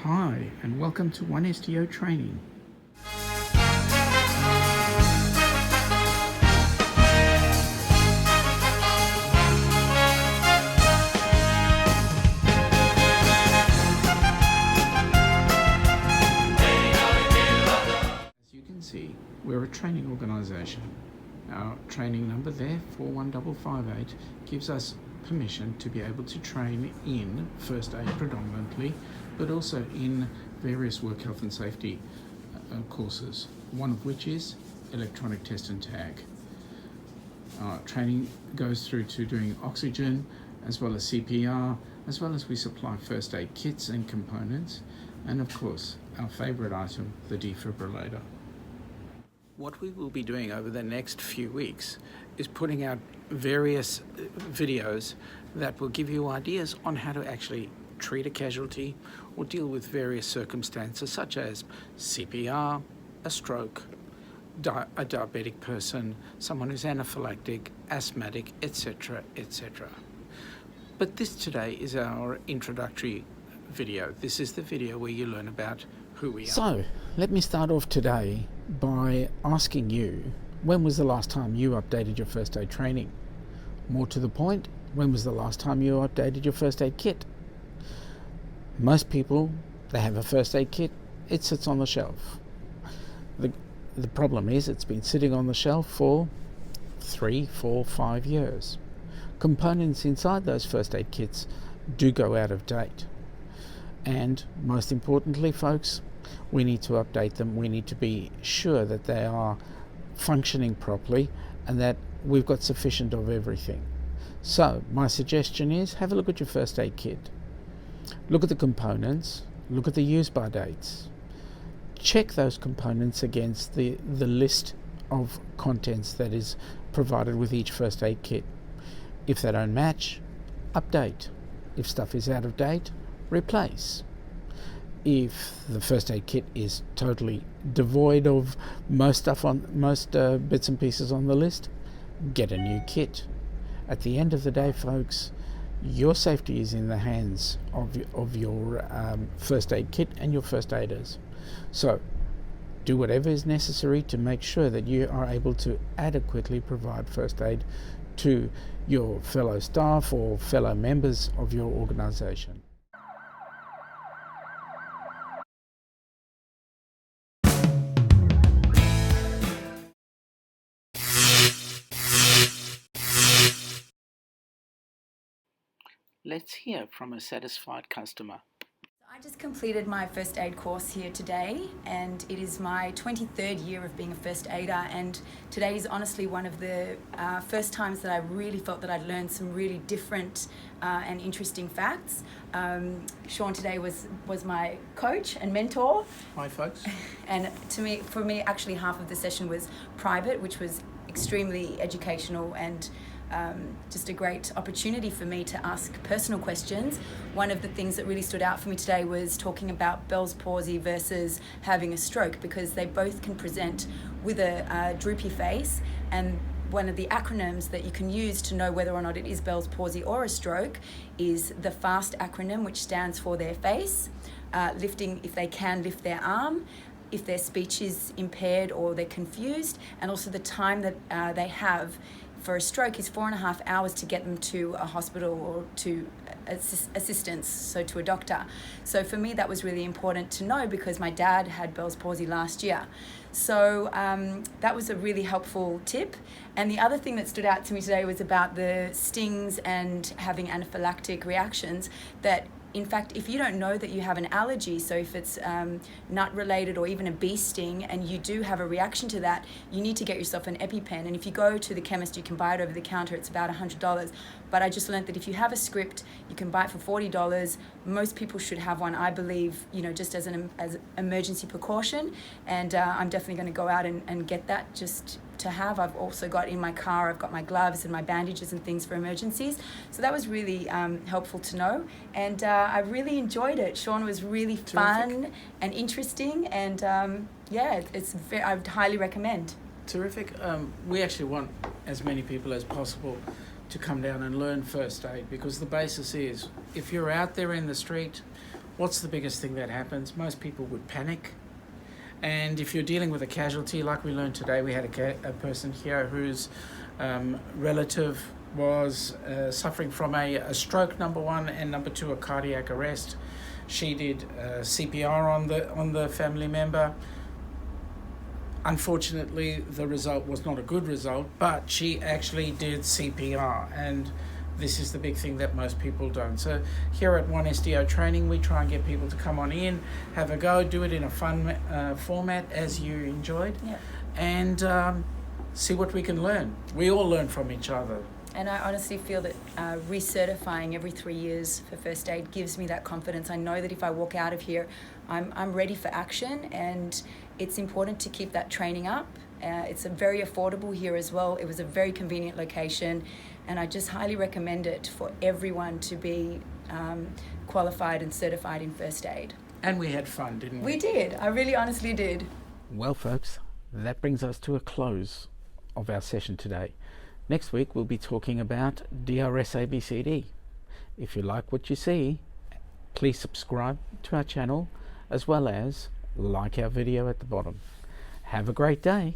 Hi, and welcome to 1STO training. As you can see, we're a training organisation. Our training number there, 41558, gives us permission to be able to train in first aid predominantly, but also in various work health and safety courses, one of which is electronic test and tag. Training goes through to doing oxygen, as well as CPR, as well as we supply first aid kits and components, and of course, our favourite item, the defibrillator. What we will be doing over the next few weeks is putting out various videos that will give you ideas on how to actually treat a casualty or deal with various circumstances such as CPR, a stroke, a diabetic person, someone who's anaphylactic, asthmatic, etc., etc. But this today is our introductory video. This is the video where you learn about who we are. So, let me start off today by asking you, when was the last time you updated your first aid training? More to the point, when was the last time you updated your first aid kit? Most people, they have a first aid kit, it sits on the shelf. The problem is it's been sitting on the shelf for 3, 4, 5 years. Components inside those first aid kits do go out of date. And most importantly, folks, we need to update them. We need to be sure that they are functioning properly and that we've got sufficient of everything. So my suggestion is have a look at your first aid kit. Look at the components, look at the use by dates. Check those components against the list of contents that is provided with each first aid kit. If they don't match, update. If stuff is out of date, replace. If the first aid kit is totally devoid of most bits and pieces on the list, get a new kit. At the end of the day, folks, your safety is in the hands of your first aid kit and your first aiders. So do whatever is necessary to make sure that you are able to adequately provide first aid to your fellow staff or fellow members of your organisation. Let's hear from a satisfied customer. I just completed my first aid course here today, and it is my 23rd year of being a first aider, and today is honestly one of the first times that I really felt that I'd learned some really different and interesting facts. Sean today was my coach and mentor. Hi folks. And for me actually half of the session was private, which was extremely educational and just a great opportunity for me to ask personal questions. One of the things that really stood out for me today was talking about Bell's palsy versus having a stroke, because they both can present with a droopy face, and one of the acronyms that you can use to know whether or not it is Bell's palsy or a stroke is the FAST acronym, which stands for their face, lifting if they can lift their arm, if their speech is impaired or they're confused, and also the time that they have for a stroke is 4.5 hours to get them to a hospital or to assistance, so to a doctor. So for me that was really important to know, because my dad had Bell's palsy last year. So that was a really helpful tip. And the other thing that stood out to me today was about the stings and having anaphylactic reactions, that in fact, if you don't know that you have an allergy, so if it's nut related or even a bee sting, and you do have a reaction to that, you need to get yourself an EpiPen. And if you go to the chemist, you can buy it over the counter. It's about $100. But I just learned that if you have a script, you can buy it for $40. Most people should have one, I believe, just as an emergency precaution. And I'm definitely going to go out and get that just to have. I've also got in my car, I've got my gloves and my bandages and things for emergencies. So that was really helpful to know. And I really enjoyed it. Sean was really fun and interesting. And I would highly recommend. Terrific. We actually want as many people as possible to come down and learn first aid, because the basis is, if you're out there in the street what's the biggest thing that happens? Most people would panic. And if you're dealing with a casualty, like we learned today, we had a person here whose relative was suffering from a stroke, number one, and number two, a cardiac arrest. She did CPR on the family member. Unfortunately, the result was not a good result, but she actually did CPR, and this is the big thing that most people don't. So here at 1SDO Training, we try and get people to come on in, have a go, do it in a fun format as you enjoyed, and see what we can learn. We all learn from each other. And I honestly feel that recertifying every 3 years for first aid gives me that confidence. I know that if I walk out of here, I'm ready for action, and it's important to keep that training up. It's very affordable here as well. It was a very convenient location, and I just highly recommend it for everyone to be qualified and certified in first aid. And we had fun, didn't we? We did. I really honestly did. Well, folks, that brings us to a close of our session today. Next week, we'll be talking about DRS ABCD. If you like what you see, please subscribe to our channel, as well as like our video at the bottom. Have a great day.